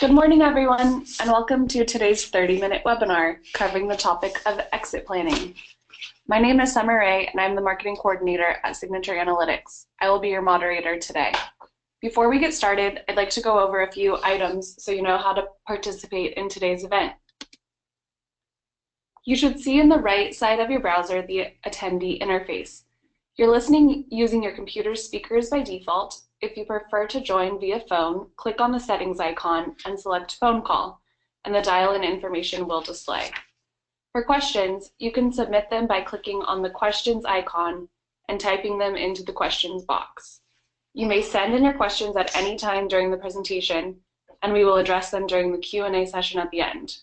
Good morning, everyone, and welcome to today's 30-minute webinar covering the topic of exit planning. My name is Summer Ray, and I'm the marketing coordinator at Signature Analytics. I will be your moderator today. Before we get started, I'd like to go over a few items so you know how to participate in today's event. You should see in the right side of your browser the attendee interface. You're listening using your computer's speakers by default. If you prefer to join via phone, click on the settings icon and select phone call, and the dial-in information will display. For questions, you can submit them by clicking on the questions icon and typing them into the questions box. You may send in your questions at any time during the presentation, and we will address them during the Q&A session at the end.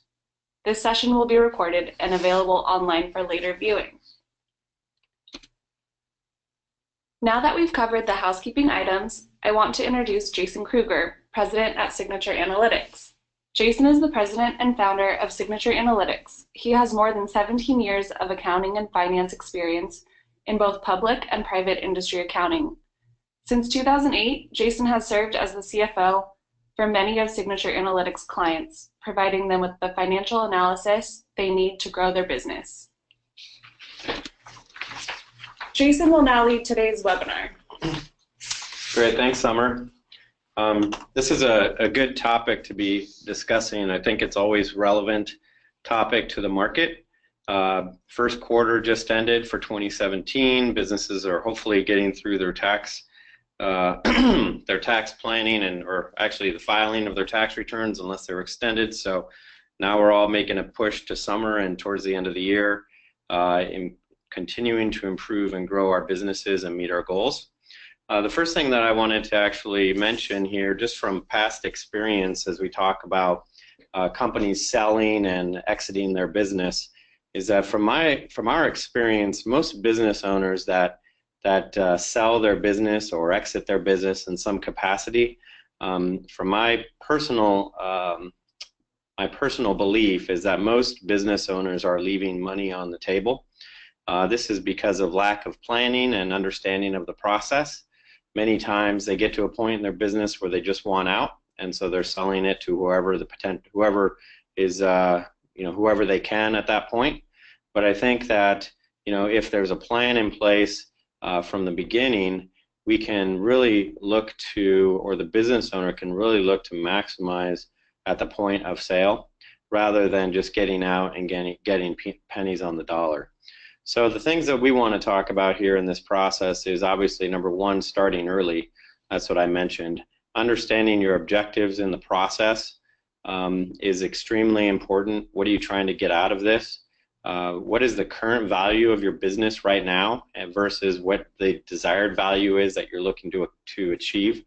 This session will be recorded and available online for later viewing. Now that we've covered the housekeeping items, I want to introduce Jason Kruger, President at Signature Analytics. Jason is the President and founder of Signature Analytics. He has more than 17 years of accounting and finance experience in both public and private industry accounting. Since 2008, Jason has served as the CFO for many of Signature Analytics' clients, providing them with the financial analysis they need to grow their business. Jason will now lead today's webinar. Great, thanks, Summer. This is a good topic to be discussing. I think it's always relevant topic to the market. First quarter just ended for 2017. Businesses are hopefully getting through their tax planning or actually the filing of their tax returns unless they're extended. So now we're all making a push to summer and towards the end of the year in continuing to improve and grow our businesses and meet our goals. The first thing that I wanted to actually mention here, just from past experience as we talk about companies selling and exiting their business, is that from our experience, most business owners that sell their business or exit their business in some capacity, from my personal belief is that most business owners are leaving money on the table. This is because of lack of planning and understanding of the process. Many times they get to a point in their business where they just want out, and so they're selling it to whoever they can at that point. But I think that if there's a plan in place from the beginning, we can really look to, or the business owner can really look to maximize at the point of sale, rather than just getting out and getting pennies on the dollar. So the things that we want to talk about here in this process is obviously number one, starting early. That's what I mentioned. Understanding your objectives in the process is extremely important. What are you trying to get out of this? What is the current value of your business right now versus what the desired value is that you're looking to achieve?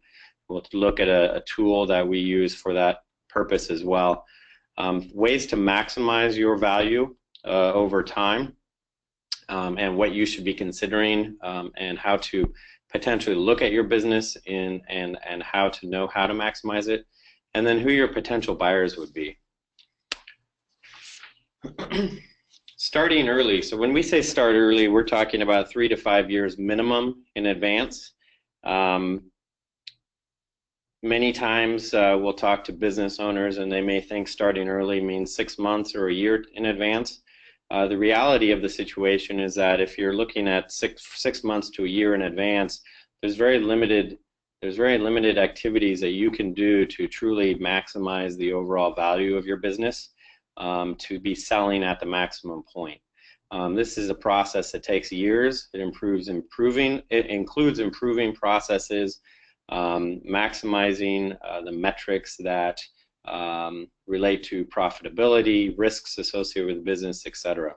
We'll look at a tool that we use for that purpose as well. Ways to maximize your value over time. And what you should be considering and how to potentially look at your business and how to know how to maximize it, and then who your potential buyers would be. Starting early. So when we say start early, we're talking about 3 to 5 years minimum in advance. Many times we'll talk to business owners and they may think starting early means 6 months or a year in advance. The reality of the situation is that if you're looking at six months to a year in advance, there's very limited activities that you can do to truly maximize the overall value of your business to be selling at the maximum point. This is a process that takes years. It includes improving processes, maximizing the metrics that relate to profitability, risks associated with business, etc.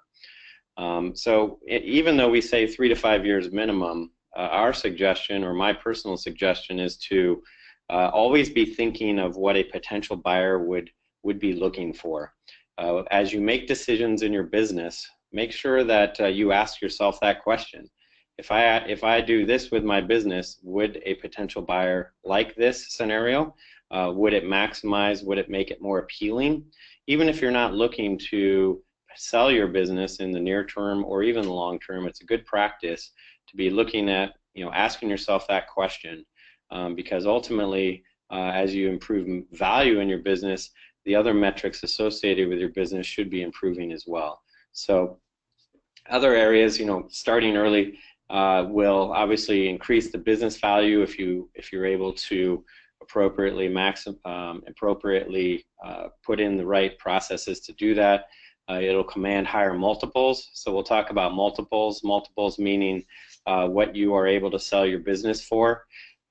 So even though we say 3 to 5 years minimum, our suggestion, or my personal suggestion, is to always be thinking of what a potential buyer would be looking for. As you make decisions in your business, make sure that you ask yourself that question. If I do this with my business, would a potential buyer like this scenario? Would it maximize? Would it make it more appealing? Even if you're not looking to sell your business in the near term or even the long term, it's a good practice to be looking at, asking yourself that question, because ultimately as you improve value in your business, the other metrics associated with your business should be improving as well. So other areas, starting early will obviously increase the business value if you're able to appropriately put in the right processes to do that. It'll command higher multiples. So we'll talk about multiples. Multiples meaning what you are able to sell your business for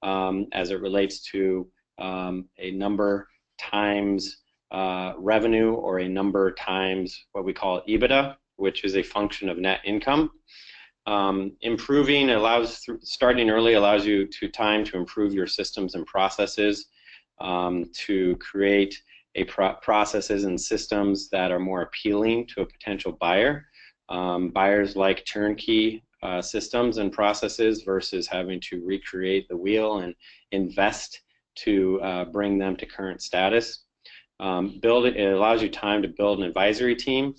as it relates to a number times revenue, or a number times what we call EBITDA, which is a function of net income. Improving starting early allows you time to improve your systems and processes, to create processes and systems that are more appealing to a potential buyer. Buyers like turnkey systems and processes versus having to recreate the wheel and invest to bring them to current status. It allows you time to build an advisory team,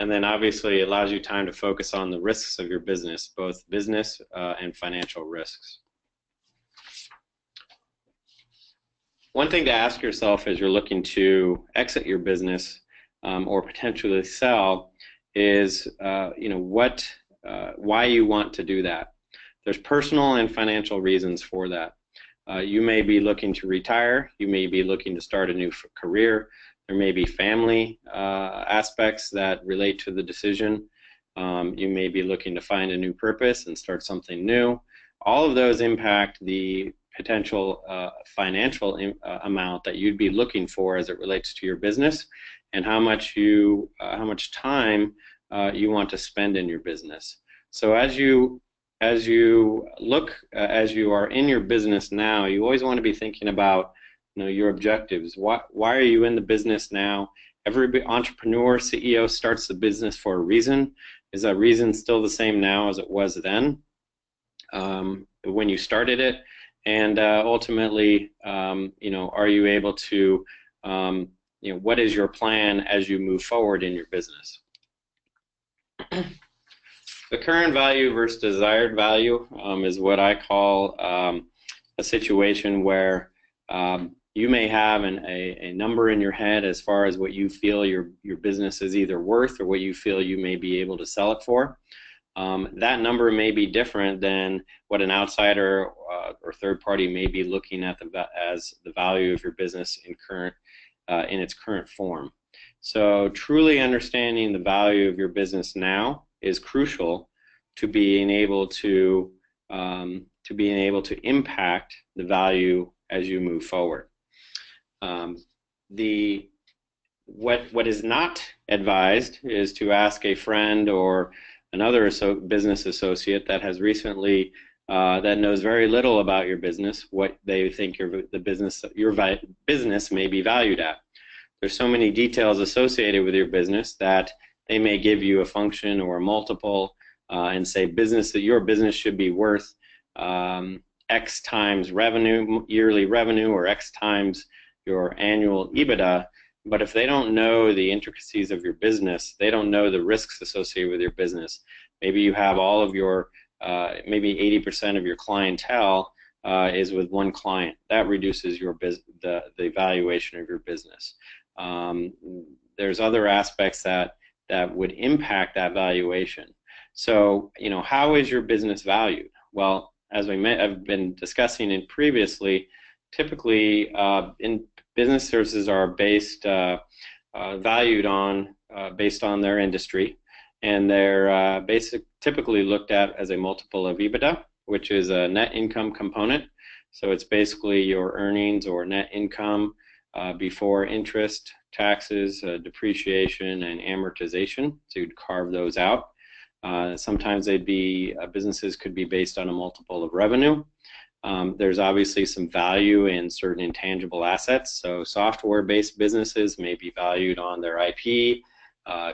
and then obviously it allows you time to focus on the risks of your business, both business and financial risks. One thing to ask yourself as you're looking to exit your business or potentially sell is, why you want to do that. There's personal and financial reasons for that. You may be looking to retire. You may be looking to start a new career. There may be family aspects that relate to the decision. You may be looking to find a new purpose and start something new. All of those impact the potential financial amount that you'd be looking for as it relates to your business, and how much time you want to spend in your business. So as you are in your business now, you always want to be thinking about your objectives. Why are you in the business now? Every entrepreneur, CEO starts the business for a reason. Is that reason still the same now as it was then when you started it? And ultimately, are you able to, what is your plan as you move forward in your business? The current value versus desired value is what I call a situation where you may have a number in your head as far as what you feel your business is either worth, or what you feel you may be able to sell it for. That number may be different than what an outsider or third party may be looking at as the value of your business in its current form. So truly understanding the value of your business now is crucial to being able to impact the value as you move forward. What is not advised is to ask a friend or another business associate that has recently that knows very little about your business what they think your business may be valued at. There's so many details associated with your business that they may give you a function or a multiple and say your business should be worth X times revenue, yearly revenue, or X times your annual EBITDA. But if they don't know the intricacies of your business, they don't know the risks associated with your business. Maybe you have all of your, maybe 80% of your clientele is with one client. That reduces the valuation of your business. There's other aspects that would impact that valuation. So, how is your business valued? Well, as I've been discussing previously, typically in business services are valued based on their industry, and they're typically looked at as a multiple of EBITDA, which is a net income component. So it's basically your earnings or net income before interest, taxes, depreciation, and amortization. So you'd carve those out. Sometimes businesses could be based on a multiple of revenue. There's obviously some value in certain intangible assets. So software-based businesses may be valued on their IP,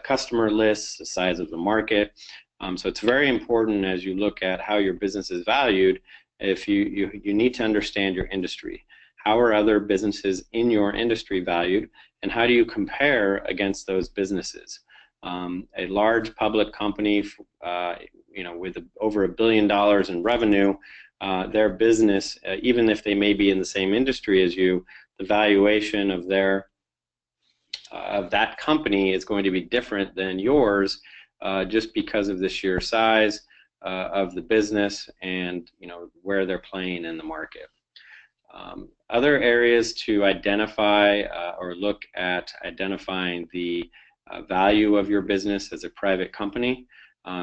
customer lists, the size of the market. So it's very important as you look at how your business is valued, if you need to understand your industry. How are other businesses in your industry valued, and how do you compare against those businesses? A large public company, with over $1 billion in revenue, their business, even if they may be in the same industry as you, the valuation of that company is going to be different than yours, just because of the sheer size of the business and where they're playing in the market. Other areas to identify or look at identifying the value of your business as a private company.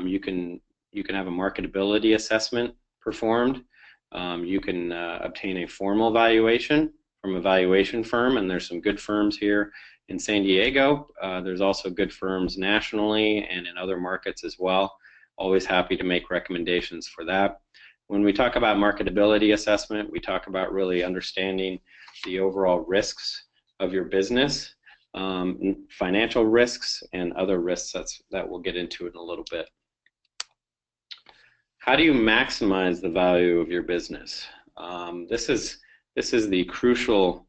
You can have a marketability assessment performed. You can obtain a formal valuation from a valuation firm, and there's some good firms here in San Diego. There's also good firms nationally and in other markets as well. Always happy to make recommendations for that. When we talk about marketability assessment, we talk about really understanding the overall risks of your business, financial risks, and other risks that we'll get into in a little bit. How do you maximize the value of your business? This is the crucial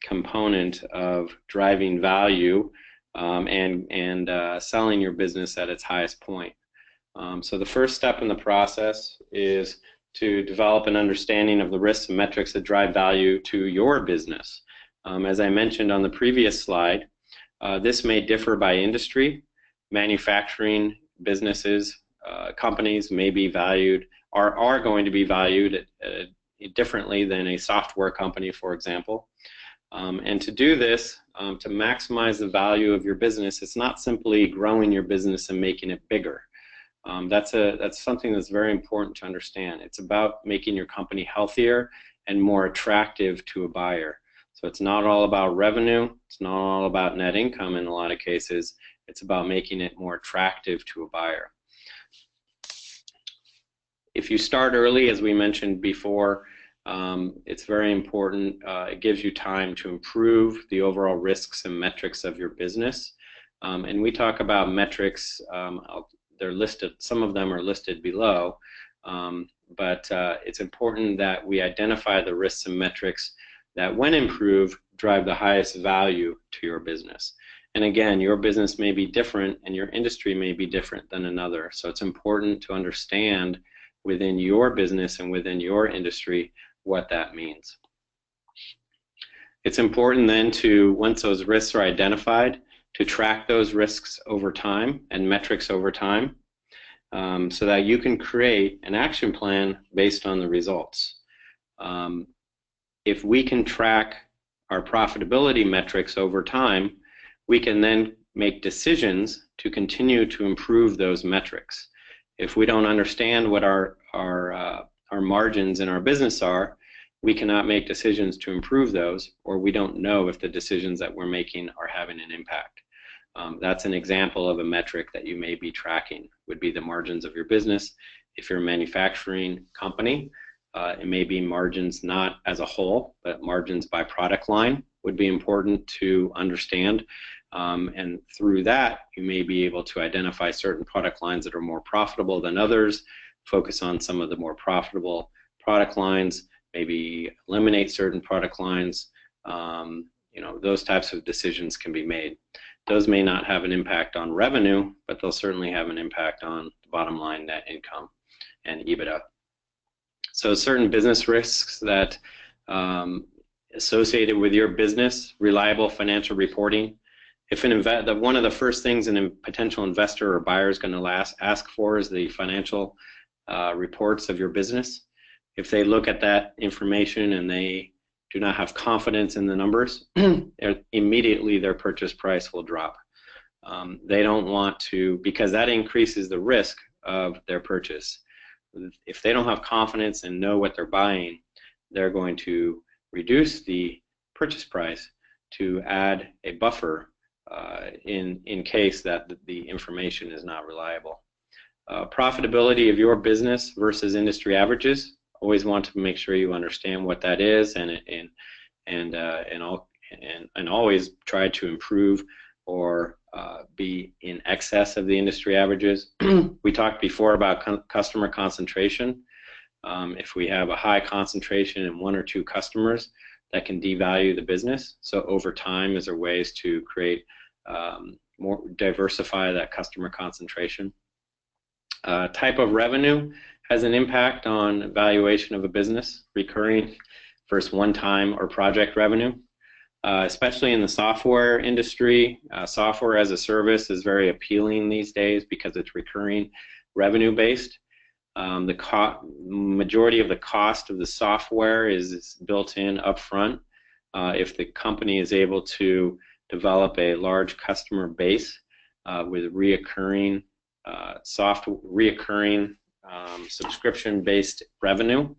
component of driving value and selling your business at its highest point. So the first step in the process is to develop an understanding of the risks and metrics that drive value to your business. As I mentioned on the previous slide, this may differ by industry. Manufacturing businesses, companies may be valued, are going to be valued differently than a software company, for example. And to do this, to maximize the value of your business, it's not simply growing your business and making it bigger. That's something that's very important to understand. It's about making your company healthier and more attractive to a buyer. So it's not all about revenue. It's not all about net income in a lot of cases. It's about making it more attractive to a buyer. If you start early, as we mentioned before, it's very important. It gives you time to improve the overall risks and metrics of your business. And we talk about metrics. They're listed. Some of them are listed below. But it's important that we identify the risks and metrics that, when improved, drive the highest value to your business. And again, your business may be different and your industry may be different than another. So it's important to understand within your business and within your industry what that means. It's important then to, once those risks are identified, to track those risks over time and metrics over time, so that you can create an action plan based on the results. If we can track our profitability metrics over time, we can then make decisions to continue to improve those metrics. If we don't understand what our margins in our business are, we cannot make decisions to improve those, or we don't know if the decisions that we're making are having an impact. That's an example of a metric that you may be tracking, would be the margins of your business. If you're a manufacturing company, it may be margins not as a whole, but margins by product line would be important to understand. And through that, you may be able to identify certain product lines that are more profitable than others, focus on some of the more profitable product lines, maybe eliminate certain product lines. Those types of decisions can be made. Those may not have an impact on revenue, but they'll certainly have an impact on the bottom line net income and EBITDA. So certain business risks that associated with your business, reliable financial reporting. If one of the first things a potential investor or buyer is going to ask for is the financial reports of your business. If they look at that information and they do not have confidence in the numbers, immediately their purchase price will drop. They don't want to, because that increases the risk of their purchase. If they don't have confidence and know what they're buying, they're going to reduce the purchase price to add a buffer in case that the information is not reliable. Profitability of your business versus industry averages. Always want to make sure you understand what that is, and always try to improve or be in excess of the industry averages. We talked before about customer concentration. If we have a high concentration in one or two customers, that can devalue the business. So over time, is there ways to create diversify that customer concentration? Type of revenue. has an impact on valuation of a business, recurring versus one-time or project revenue. Especially in the software industry, software as a service is very appealing these days because it's recurring revenue based. The majority of the cost of the software is built in upfront. If the company is able to develop a large customer base with reoccurring subscription-based revenue,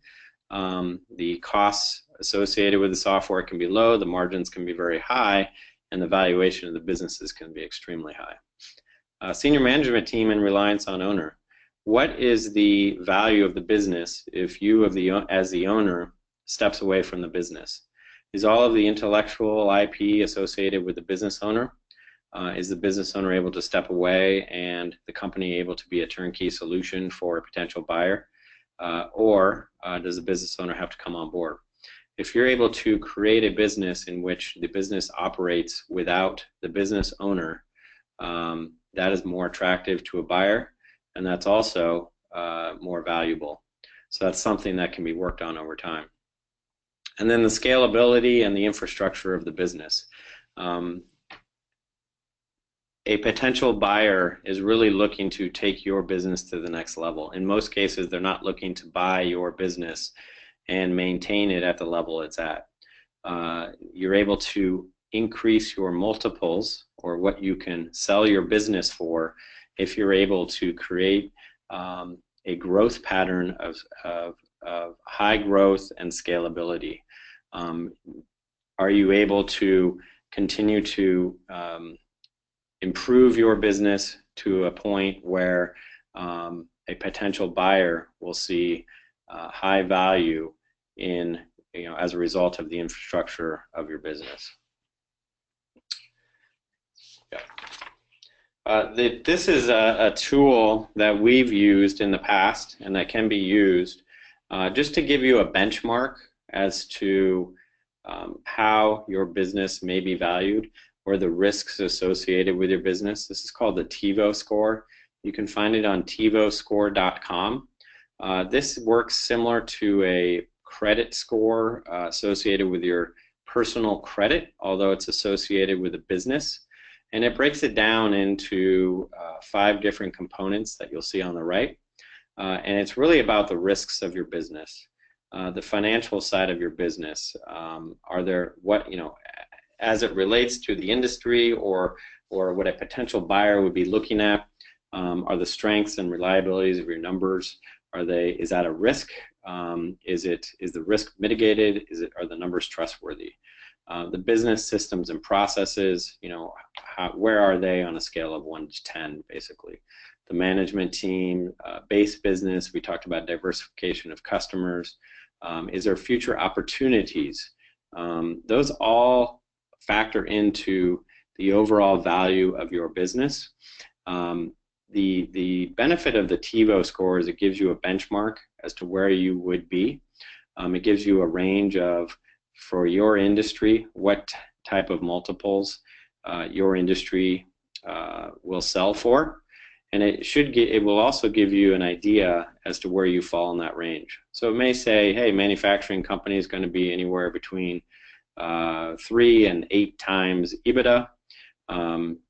the costs associated with the software can be low, the margins can be very high, and the valuation of the businesses can be extremely high. Senior management team and reliance on owner. What is the value of the business if you, as the owner, steps away from the business? Is all of the intellectual IP associated with the business owner? Is the business owner able to step away and the company able to be a turnkey solution for a potential buyer? Or does the business owner have to come on board? If you're able to create a business in which the business operates without the business owner, that is more attractive to a buyer, and that's also more valuable. So that's something that can be worked on over time. And then the scalability and the infrastructure of the business. A potential buyer is really looking to take your business to the next level. In most cases, they're not looking to buy your business and maintain it at the level it's at. You're able to increase your multiples or what you can sell your business for if you're able to create a growth pattern of high growth and scalability. Are you able to continue to improve your business to a point where a potential buyer will see high value in, as a result of the infrastructure of your business? Yeah. This is a tool that we've used in the past and that can be used just to give you a benchmark as to how your business may be valued or the risks associated with your business. This is called the TiVo score. You can find it on tivoscore.com. This works similar to a credit score associated with your personal credit, although it's associated with a business. And it breaks it down into 5 different components that you'll see on the right. And it's really about the risks of your business. The financial side of your business. As it relates to the industry or what a potential buyer would be looking at, are the strengths and reliabilities of your numbers? Is that a risk? Is the risk mitigated? Are the numbers trustworthy? The business systems and processes, where are they on a scale of 1 to 10, basically? The management team, base business, we talked about diversification of customers. Is there future opportunities? Those all factor into the overall value of your business. The benefit of the TiVo score is it gives you a benchmark as to where you would be. It gives you a range of, for your industry, what type of multiples your industry will sell for, and it will also give you an idea as to where you fall in that range. So it may say, hey, manufacturing company is going to be anywhere between 3 and 8 times EBITDA.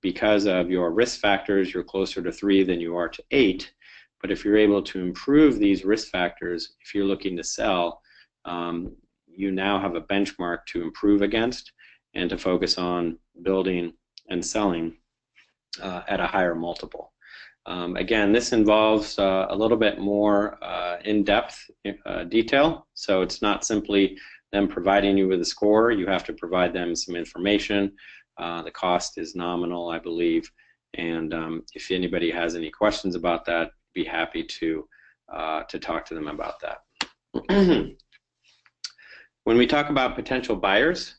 Because of your risk factors, you're closer to 3 than you are to 8. But if you're able to improve these risk factors, if you're looking to sell, you now have a benchmark to improve against and to focus on building and selling at a higher multiple. Again, this involves a little bit more in-depth detail, so it's not simply them providing you with a score. You have to provide them some information. The cost is nominal, I believe, and if anybody has any questions about that, be happy to talk to them about that. When we talk about potential buyers,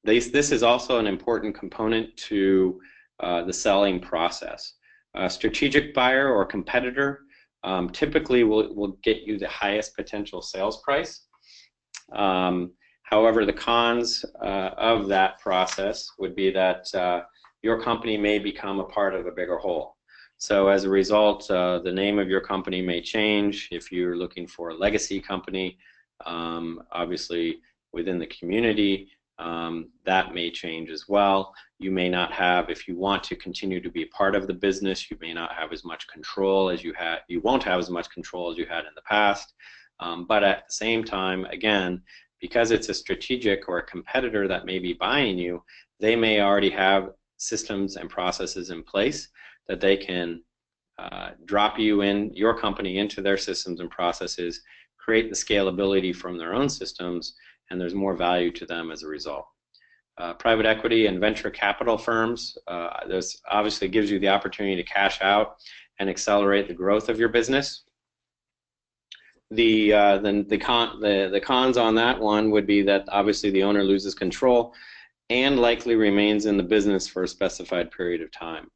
this is also an important component to the selling process. A strategic buyer or competitor typically will get you the highest potential sales price. However, the cons of that process would be that your company may become a part of a bigger whole. So as a result, the name of your company may change. If you're looking for a legacy company, obviously within the community, that may change as well. You may not have, if you want to continue to be part of the business, you may not have as much control as you had, you won't have as much control as you had in the past. But at the same time, again, because it's a strategic or a competitor that may be buying you, they may already have systems and processes in place that they can drop you in your company into their systems and processes, create the scalability from their own systems, and there's more value to them as a result. Private equity and venture capital firms, this obviously gives you the opportunity to cash out and accelerate the growth of your business. Then the cons on that one would be that obviously the owner loses control and likely remains in the business for a specified period of time.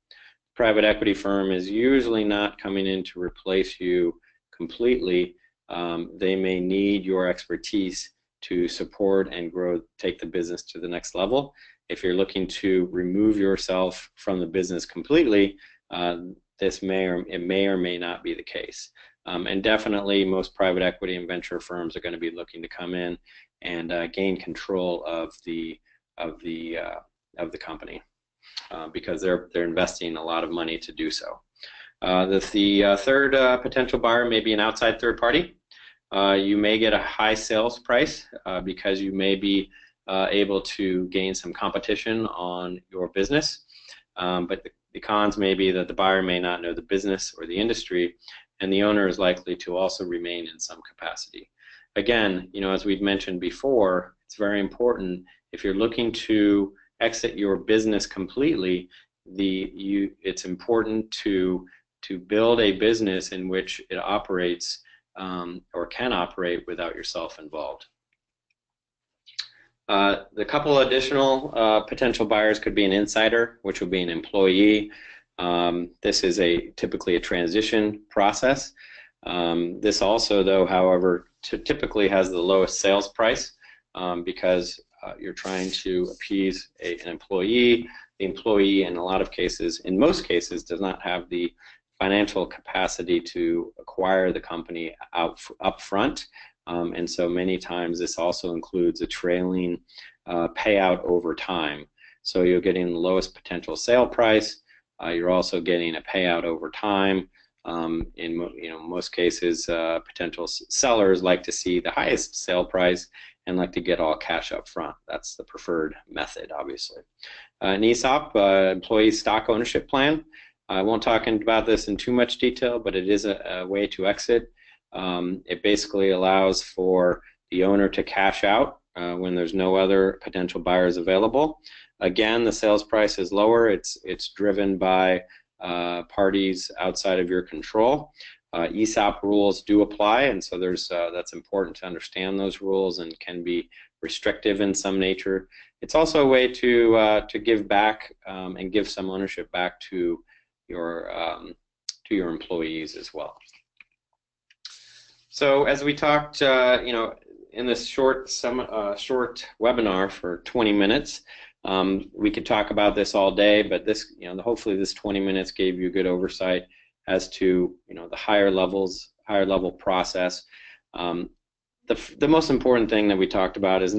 Private equity firm is usually not coming in to replace you completely. They may need your expertise to support and grow, take the business to the next level. If you're looking to remove yourself from the business completely, this may or may not be the case. And definitely most private equity and venture firms are going to be looking to come in and gain control of the company because they're investing a lot of money to do so. The third potential buyer may be an outside third party. You may get a high sales price because you may be able to gain some competition on your business, but the cons may be that the buyer may not know the business or the industry, and the owner is likely to also remain in some capacity. Again, as we've mentioned before, it's very important if you're looking to exit your business completely, it's important to build a business in which it operates or can operate without yourself involved. The couple additional potential buyers could be an insider, which would be an employee. This is typically a transition process. This also, though, however, typically has the lowest sales price because you're trying to appease an employee. The employee, in a lot of cases, in most cases, does not have the financial capacity to acquire the company up front. And so many times this also includes a trailing payout over time. So you're getting the lowest potential sale price. You're also getting a payout over time. In most cases, potential sellers like to see the highest sale price and like to get all cash up front. That's the preferred method, obviously. An ESOP, employee stock ownership plan. I won't talk about this in too much detail, but it is a way to exit. It basically allows for the owner to cash out when there's no other potential buyers available. Again, the sales price is lower. It's driven by parties outside of your control. ESOP rules do apply, and so that's important to understand those rules and can be restrictive in some nature. It's also a way to give back and give some ownership back to your employees as well. So as we talked, in this short webinar for 20 minutes, we could talk about this all day, but this, hopefully this 20 minutes gave you a good oversight as to, the higher level process. The most important thing that we talked about is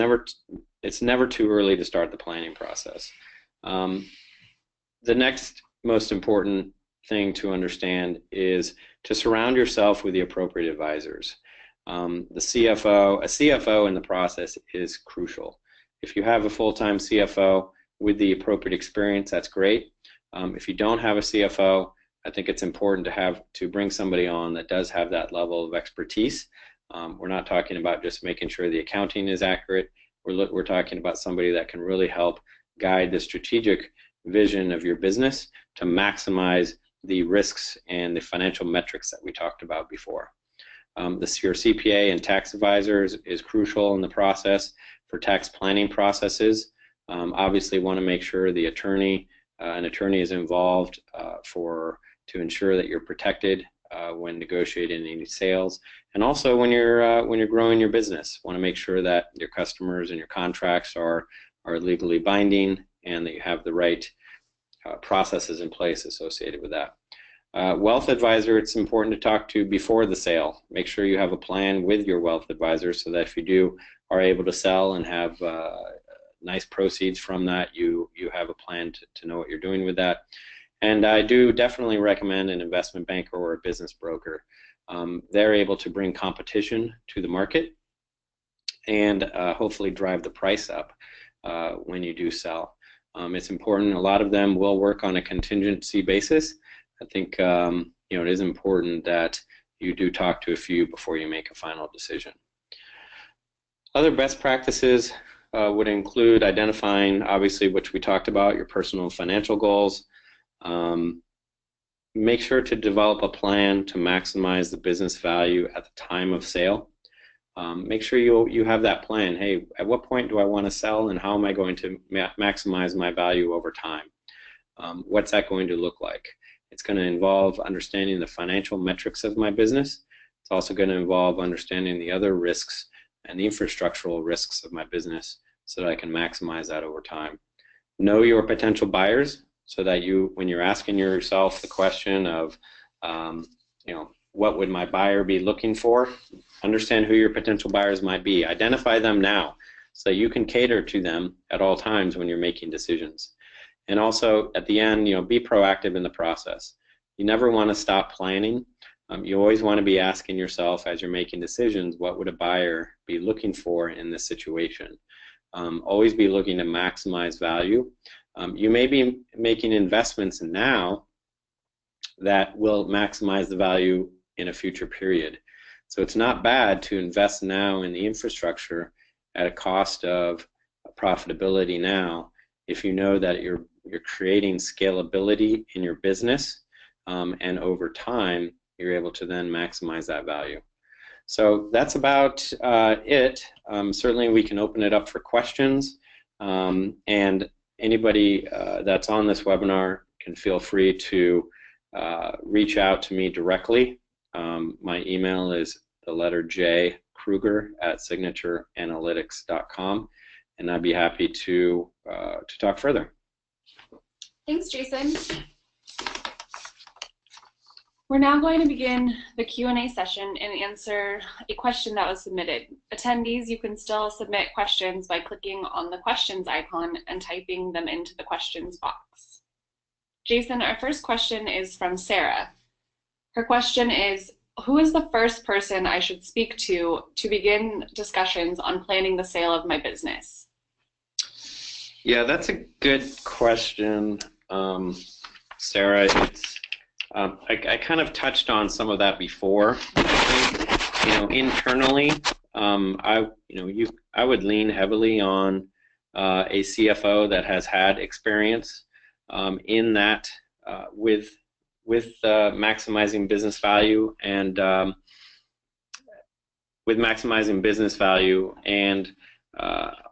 it's never too early to start the planning process. The next most important thing to understand is to surround yourself with the appropriate advisors. A CFO in the process is crucial. If you have a full-time CFO with the appropriate experience, that's great. If you don't have a CFO, I think it's important to bring somebody on that does have that level of expertise. We're not talking about just making sure the accounting is accurate. We're talking about somebody that can really help guide the strategic vision of your business to maximize the risks and the financial metrics that we talked about before. Your CPA and tax advisors is crucial in the process for tax planning processes. Obviously want to make sure an attorney is involved to ensure that you're protected when negotiating any sales, and also when you're growing your business, want to make sure that your customers and your contracts are legally binding and that you have the right processes in place associated with that. Wealth advisor, it's important to talk to before the sale. Make sure you have a plan with your wealth advisor so that if you are able to sell and have nice proceeds from that, you have a plan to know what you're doing with that. And I do definitely recommend an investment banker or a business broker. They're able to bring competition to the market and hopefully drive the price up when you do sell. It's important. A lot of them will work on a contingency basis. I think it is important that you do talk to a few before you make a final decision. Other best practices would include identifying, obviously, which we talked about, your personal and financial goals. Make sure to develop a plan to maximize the business value at the time of sale. Make sure you have that plan. Hey, at what point do I want to sell, and how am I going to maximize my value over time? What's that going to look like? It's going to involve understanding the financial metrics of my business. It's also going to involve understanding the other risks and the infrastructural risks of my business so that I can maximize that over time. Know your potential buyers so that when you're asking yourself the question of, what would my buyer be looking for? Understand who your potential buyers might be. Identify them now so that you can cater to them at all times when you're making decisions. And also, at the end, be proactive in the process. You never want to stop planning. You always want to be asking yourself as you're making decisions, what would a buyer be looking for in this situation? Always be looking to maximize value. You may be making investments now that will maximize the value in a future period. So it's not bad to invest now in the infrastructure at a cost of profitability now if you know that you're creating scalability in your business, and over time you're able to then maximize that value. So that's about it. Certainly we can open it up for questions, and anybody that's on this webinar can feel free to reach out to me directly. My email is the letter J, Kruger @signatureanalytics.com, and I'd be happy to talk further. Thanks, Jason. We're now going to begin the Q&A session and answer a question that was submitted. Attendees, you can still submit questions by clicking on the questions icon and typing them into the questions box. Jason, our first question is from Sarah. Her question is, who is the first person I should speak to begin discussions on planning the sale of my business? Yeah, that's a good question, Sarah. I kind of touched on some of that before. I think, internally, I would lean heavily on a CFO that has had experience in that with maximizing business value and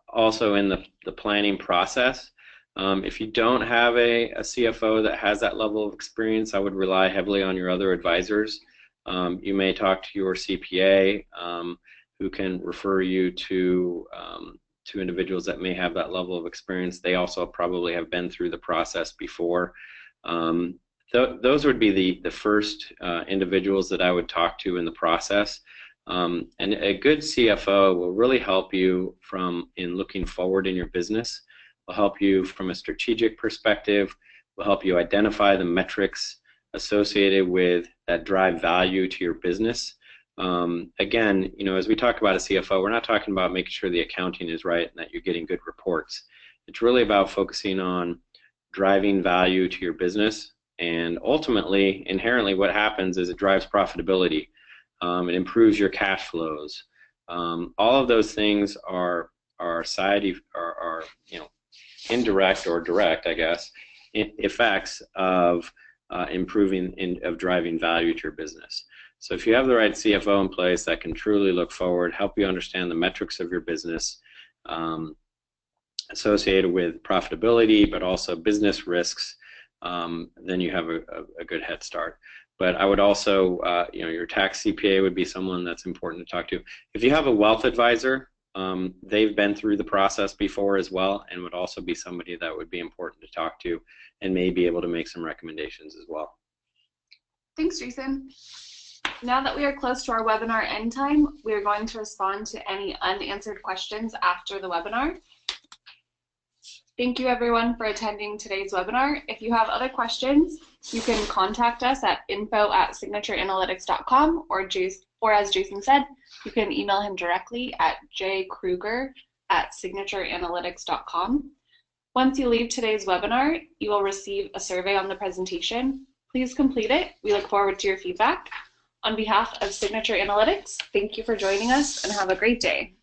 also in the planning process. If you don't have a CFO that has that level of experience, I would rely heavily on your other advisors. You may talk to your CPA, who can refer you to individuals that may have that level of experience. They also probably have been through the process before. Those would be the first individuals that I would talk to in the process. And a good CFO will really help you in looking forward in your business, will help you from a strategic perspective, will help you identify the metrics associated with that drive value to your business. Again, as we talk about a CFO, we're not talking about making sure the accounting is right and that you're getting good reports. It's really about focusing on driving value to your business, and ultimately, inherently, what happens is it drives profitability. It improves your cash flows. All of those things are indirect or direct, I guess, effects of driving value to your business. So if you have the right CFO in place that can truly look forward, help you understand the metrics of your business associated with profitability, but also business risks, then you have a good head start. But I would also, your tax CPA would be someone that's important to talk to. If you have a wealth advisor, they've been through the process before as well, and would also be somebody that would be important to talk to and may be able to make some recommendations as well. Thanks, Jason. Now that we are close to our webinar end time, we are going to respond to any unanswered questions after the webinar. Thank you everyone for attending today's webinar. If you have other questions, you can contact us at info@signatureanalytics.com or as Jason said, you can email him directly at jkruger@signatureanalytics.com. Once you leave today's webinar, you will receive a survey on the presentation. Please complete it. We look forward to your feedback. On behalf of Signature Analytics, thank you for joining us and have a great day.